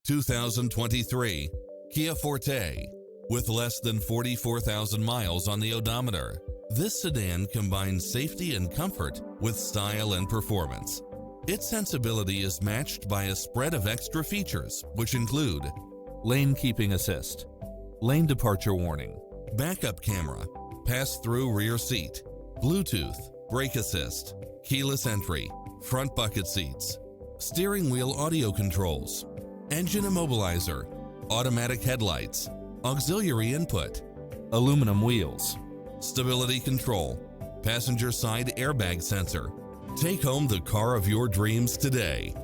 2023 Kia Forte. With less than 44,000 miles on the odometer, this sedan combines safety and comfort with style and performance. Its sensibility is matched by a spread of extra features, which include lane keeping assist, lane departure warning, backup camera, pass-through rear seat, Bluetooth, brake assist, keyless entry, front bucket seats, steering wheel audio controls, engine immobilizer, automatic headlights, auxiliary input, aluminum wheels, stability control, passenger side airbag sensor. Take home the car of your dreams today.